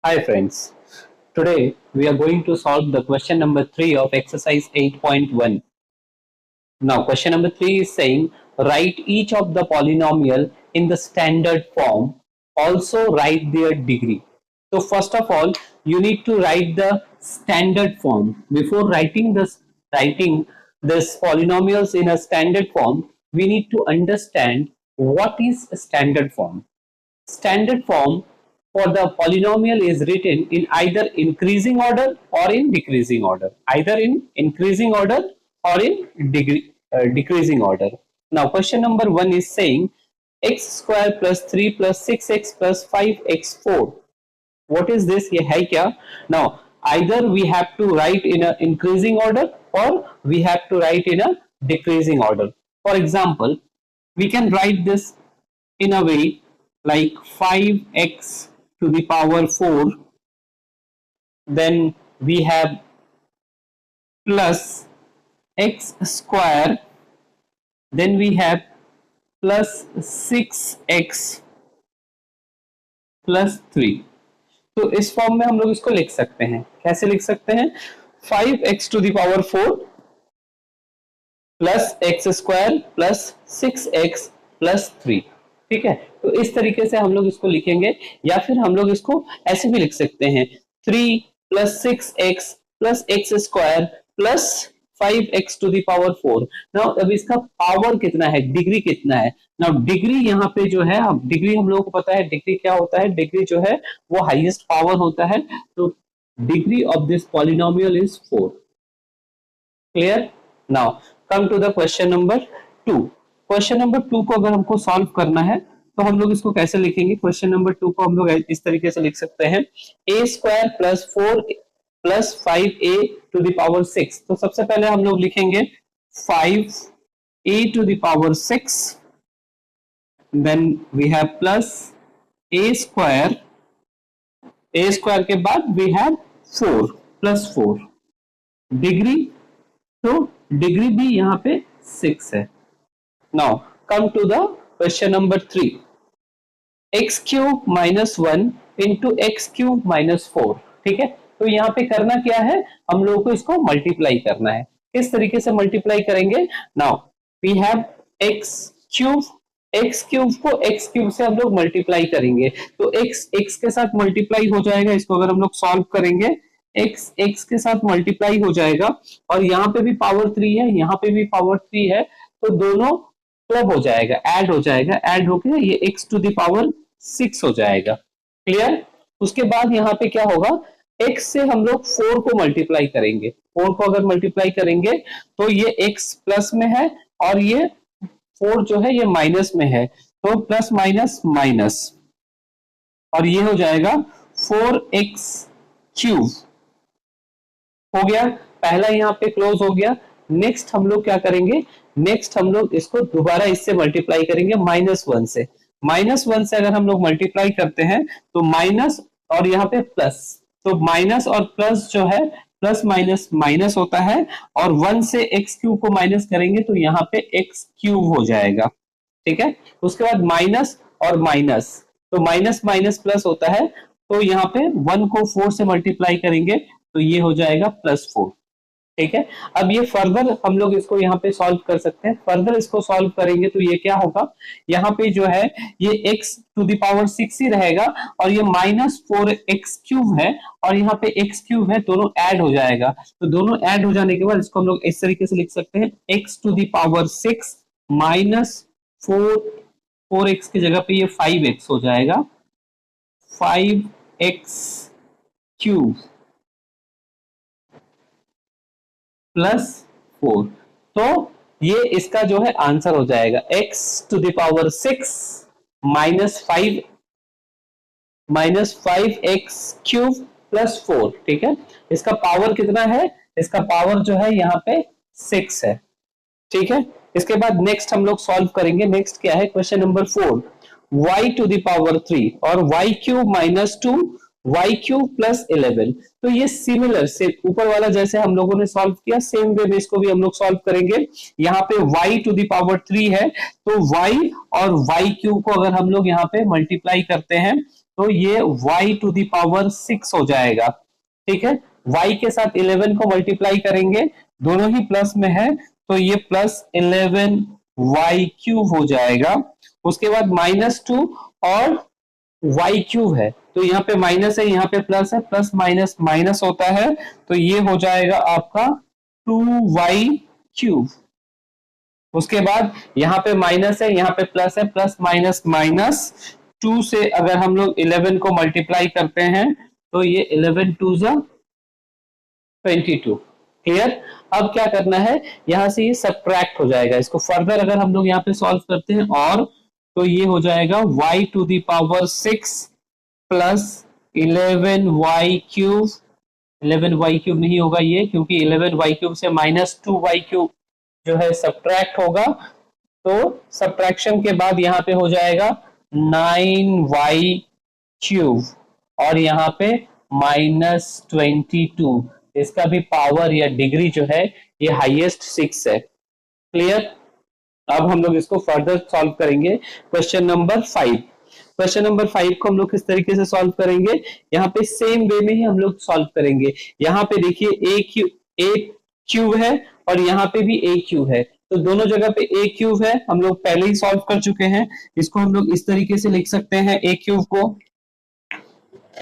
Hi friends, today we are going to solve the question number 3 of exercise 8.1. Now question number 3 is saying write each of the polynomial in the standard form, also write their degree. So first of all you need to write the standard form. Before writing this polynomials in a standard form, we need to understand what is a standard form. Standard form for the polynomial is written in either increasing order or in decreasing order. Either in increasing order or in decreasing order. Now question number 1 is saying x square plus 3 plus 6x plus 5x4. What is this? ये है क्या? Now either we have to write in a increasing order or we have to write in a decreasing order. For example, we can write this in a way like 5x to the power 4, then we have plus x square, then we have plus 6x plus 3. तो इस form में हम लोग इसको लिख सकते हैं. कैसे लिख सकते हैं? 5x to the power 4 plus x square plus 6x plus 3. ठीक है, तो इस तरीके से हम लोग इसको लिखेंगे, या फिर हम लोग इसको ऐसे भी लिख सकते हैं 3 plus 6x plus x square plus 5x to the power 4. Now अब इसका पावर कितना है, डिग्री कितना है? नाउ डिग्री यहाँ पे जो है, अब डिग्री हम लोगों को पता है डिग्री क्या होता है. डिग्री जो है वो हाईएस्ट पावर होता है. तो degree of this polynomial is 4. Clear? Now come to the question number 2. Question number 2 को अगर हमको सॉल्व करना है तो हम लोग इसको कैसे लिखेंगे? क्वेश्चन नंबर 2 को हम लोग इस तरीके से लिख सकते हैं a square plus 4 plus 5a to the power 6. तो सबसे पहले हम लोग लिखेंगे 5a to the power 6, then we have plus a square के बाद वी हैव 4 प्लस 4. डिग्री, तो डिग्री भी यहाँ पे 6 है. Now come to the question number 3. X cube minus 1 into x cube minus 4. ठीक है, तो यहाँ पे करना क्या है, हम लोगों को इसको मल्टीप्लाई करना है. किस तरीके से मल्टीप्लाई करेंगे? Now we have x cube को एक्स क्यूब से हम लोग मल्टीप्लाई करेंगे, तो एक्स के साथ मल्टीप्लाई हो जाएगा. इसको अगर हम लोग सॉल्व करेंगे एक्स के साथ मल्टीप्लाई हो जाएगा, और यहाँ पे भी पावर 3 है, यहाँ पे भी पावर 3 है, तो दोनों क्लब हो जाएगा, ऐड हो जाएगा, ऐड होकर ये x टू द पावर 6 हो जाएगा. क्लियर? उसके बाद यहाँ पे क्या होगा, x से हम लोग 4 को मल्टीप्लाई करेंगे. 4 को अगर मल्टीप्लाई करेंगे तो ये x प्लस में है और ये 4 जो है ये माइनस में है, तो प्लस माइनस माइनस, और ये हो जाएगा 4x क्यूब. हो गया, पहला यहाँ पे क्लोज हो गया. नेक्स्ट हम लोग क्या करेंगे, नेक्स्ट हम लोग इसको दोबारा इससे मल्टीप्लाई करेंगे -1 से. -1 से अगर हम लोग मल्टीप्लाई करते हैं तो माइनस और यहाँ पे प्लस, तो माइनस और प्लस जो है प्लस माइनस माइनस होता है, और 1 से एक्स क्यूब को माइनस करेंगे तो यहाँ पे एक्स क्यूब हो जाएगा. ठीक है, उसके बाद माइनस और माइनस, तो माइनस माइनस प्लस होता है, तो यहाँ पे 1 को 4 से मल्टीप्लाई करेंगे तो ये हो जाएगा +4. ठीक है, अब ये फर्दर हम लोग इसको यहाँ पे सॉल्व कर सकते हैं. फर्दर इसको सॉल्व करेंगे तो ये क्या होगा, यहाँ पे जो है ये x टू द पावर 6 ही रहेगा, और ये -4x क्यूब है और यहाँ पे x क्यूब है, दोनों ऐड हो जाएगा. तो दोनों ऐड हो जाने के बाद इसको हम लोग इस तरीके से लिख सकते हैं x to the power 6 minus 4x की जगह पे ये 5x हो जाएगा, 5x क्यूब प्लस 4. तो ये इसका जो है आंसर हो जाएगा x to the power 6 -5x cube plus 4. ठीक है, इसका पावर कितना है, इसका पावर जो है यहाँ पे 6 है. ठीक है, इसके बाद नेक्स्ट हम लोग सॉल्व करेंगे. नेक्स्ट क्या है, question number 4. y to the power 3 और y cube -2 y cube plus 11. तो ये सिमिलर से ऊपर वाला जैसे हम लोगों ने सॉल्व किया, सेम वे में इसको भी हम लोग सॉल्व करेंगे. यहाँ पे y टू द पावर 3 है, तो y और y क्यूब को अगर हम लोग यहाँ पे मल्टीप्लाई करते हैं तो ये y टू द पावर 6 हो जाएगा। ठीक है, y के साथ 11 को मल्टीप्लाई करेंगे, दोनों ही प्लस में है, तो ये प्लस 11y³ हो जाएगा। उसके बाद -2 और y³ है, तो यहाँ पे माइनस है, यहाँ पे प्लस है, प्लस माइनस माइनस होता है, तो ये हो जाएगा आपका 2y³। उसके बाद यहाँ पे माइनस है, यहाँ पे प्लस है, प्लस माइनस माइनस 2 से अगर हम लोग 11 को मल्टीप्लाई करते हैं तो ये 11 2 जा 22। क्लियर। अब क्या करना है, यहां से ये सब्ट्रैक्ट हो जाएगा, इसको फर्दर अगर हम लोग यहाँ पे सॉल्व करते हैं और तो ये हो जाएगा y to the power 6 plus 11y³। 11y³ नहीं होगा ये, क्योंकि 11y³ से -2y³ जो है सब्ट्रैक्ट होगा, तो सब्ट्रैक्शन के बाद यहाँ पे हो जाएगा 9y³ और यहाँ पे -22। इसका भी पावर या डिग्री जो है ये हाईएस्ट 6 है। क्लियर। अब हम लोग इसको फर्दर सॉल्व करेंगे। Question number 5। क्वेश्चन नंबर 5 को हम लोग किस तरीके से सॉल्व करेंगे, यहाँ पे सेम वे में ही हम लोग सॉल्व करेंगे। यहाँ पे देखिए a क्यूब है और यहाँ पे भी a क्यूब है, तो दोनों जगह पे a क्यूब है, हम लोग पहले ही सॉल्व कर चुके हैं। इसको हम लोग इस तरीके से लिख सकते हैं, a क्यूब को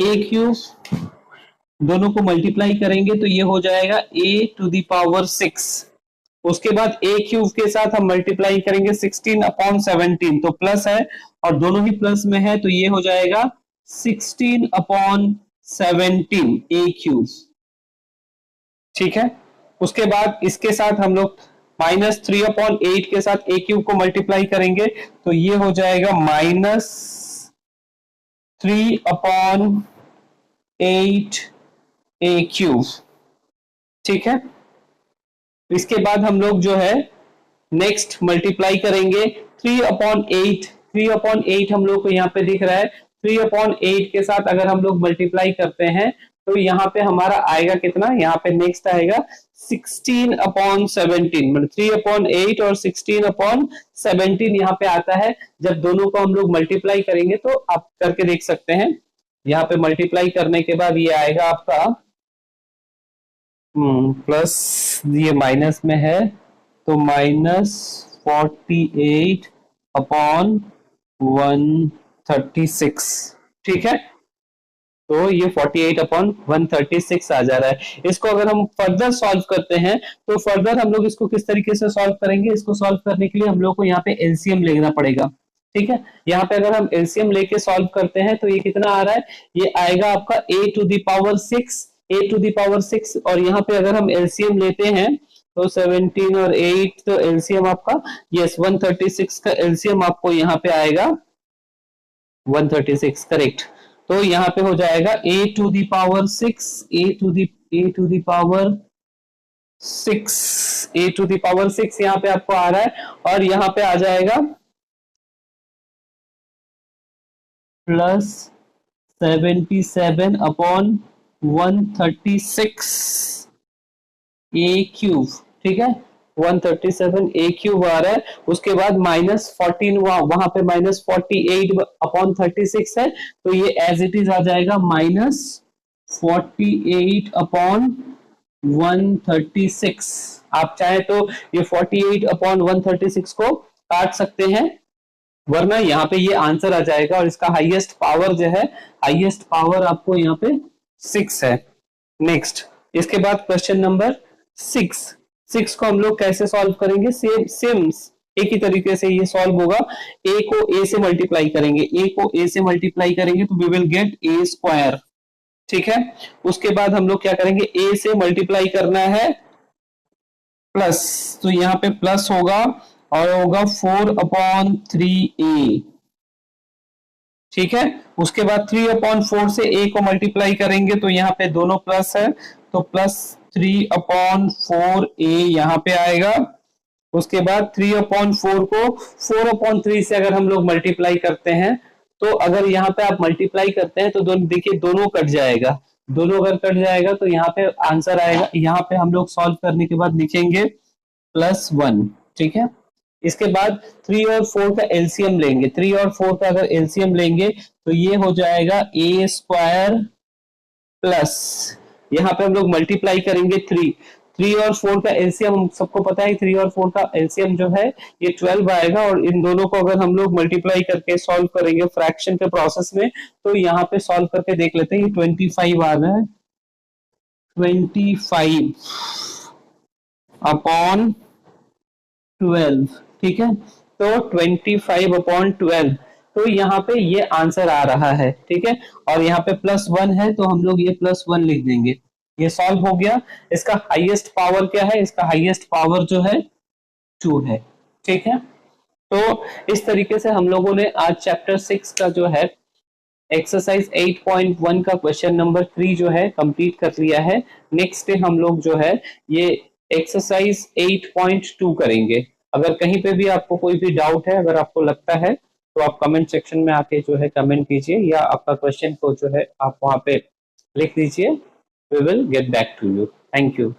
a क्यूब दोनों को मल्टीप्लाई करेंगे तो ये हो जाएगा a टू द पावर 6। उसके बाद a क्यूब के साथ हम मल्टीप्लाई करेंगे 16/17, तो प्लस है और दोनों ही प्लस में है, तो ये हो जाएगा 16/17 a क्यूब। ठीक है। उसके बाद इसके साथ हम लोग -3/8 के साथ a क्यूब को मल्टीप्लाई करेंगे तो ये हो जाएगा -3/8 a क्यूब। ठीक है। इसके बाद हम लोग जो है नेक्स्ट मल्टीप्लाई करेंगे 3/8 हम लोग को यहाँ पे दिख रहा है। 3/8 के साथ अगर हम लोग मल्टीप्लाई करते हैं तो यहाँ पे हमारा आएगा कितना, यहाँ पे नेक्स्ट आएगा 16/17, मतलब 3/8 और 16/17 यहाँ पे आता है। जब दोनों को हम लोग मल्टीप्लाई करेंगे तो आप करके देख सकते हैं, यहाँ पे मल्टीप्लाई करने के बाद ये आएगा आपका प्लस, ये माइनस में है तो -48/136। ठीक है, तो ये 48/136 आ जा रहा है। इसको अगर हम फर्दर सॉल्व करते हैं तो फर्दर हम लोग इसको किस तरीके से सॉल्व करेंगे, इसको सॉल्व करने के लिए हम लोग को यहाँ पे एलसीएम लेना पड़ेगा। ठीक है, यहाँ पे अगर हम एलसीएम लेके सॉल्व करते हैं तो ये कितना आ रहा है, ये आएगा आपका a टू द पावर 6 और यहाँ पे अगर हम एलसीएम लेते हैं तो 17 और 8, तो एलसीएम आपका 136 का एलसीएम आपको यहाँ पे आएगा 136, करेक्ट। तो यहाँ पे हो जाएगा a टू द पावर 6 यहाँ पे आपको आ रहा है और यहाँ पे आ जाएगा +77/136 a क्यूब। ठीक है, 137 a क्यूब आ रहा है। उसके बाद -14 वहां पे -48/36 है, तो ये एज इट इज आ जाएगा -48/136। आप चाहे तो ये 48/136 को काट सकते हैं, वरना यहाँ पे ये आंसर आ जाएगा और इसका हाईएस्ट पावर जो है, हाईएस्ट पावर आपको यहाँ पे 6 है। नेक्स्ट, इसके बाद क्वेश्चन नंबर 6 को हम लोग कैसे सॉल्व करेंगे, सेम एक ही तरीके से ये सॉल्व होगा। a को a से मल्टीप्लाई करेंगे, तो वी विल गेट a²। ठीक है, उसके बाद हम लोग क्या करेंगे, a से मल्टीप्लाई करना है प्लस, तो यहाँ पे प्लस होगा और होगा 4/3a। ठीक है, उसके बाद 3/4 से a को मल्टीप्लाई करेंगे तो यहाँ पे दोनों प्लस है, तो +3/4a यहाँ पे आएगा। उसके बाद 3/4 को 4/3 से अगर हम लोग मल्टीप्लाई करते हैं, तो अगर यहाँ पे आप मल्टीप्लाई करते हैं तो देखिए दोनों कट जाएगा, दोनों अगर कट जाएगा तो यहाँ पे आंसर आएगा। यहाँ पे हम लोग सॉल्व करने के बाद लिखेंगे +1। ठीक है, इसके बाद 3 और 4 का एलसीएम लेंगे, 3 और 4 का अगर एलसीएम लेंगे तो ये हो जाएगा ए स्क्वायर प्लस, यहाँ पे हम लोग मल्टीप्लाई करेंगे 3 और 4 का एलसीएम हम सबको पता है, 3 और 4 का एलसीएम जो है ये 12 आएगा, और इन दोनों को अगर हम लोग मल्टीप्लाई करके सॉल्व करेंगे फ्रैक्शन के प्रोसेस में, तो यहाँ पे सॉल्व करके देख लेते हैं, ये 25 आ रहा है, 25 अपॉन 12, ठीक है, तो 25/12, तो यहाँ पे ये आंसर आ रहा है, ठीक है, और यहाँ पे +1 है तो हम लोग ये +1 लिख देंगे, ये सॉल्व हो गया। इसका हाईएस्ट पावर क्या है, इसका हाईएस्ट पावर जो है 2 है, ठीक है। तो इस तरीके से हम लोगों ने आज चैप्टर 6 का जो है एक्सरसाइज 8.1 का क्वेश्चन नंबर 3 जो है कंप्लीट कर लिया है। नेक्स्ट डे हम लोग जो है ये एक्सरसाइज 8.2 करेंगे। अगर कहीं पे भी आपको कोई भी डाउट है, अगर आपको लगता है तो आप कमेंट सेक्शन में आके जो है कमेंट कीजिए, या आपका क्वेश्चन को जो है आप वहां पे लिख दीजिए, we will get back to you. Thank you.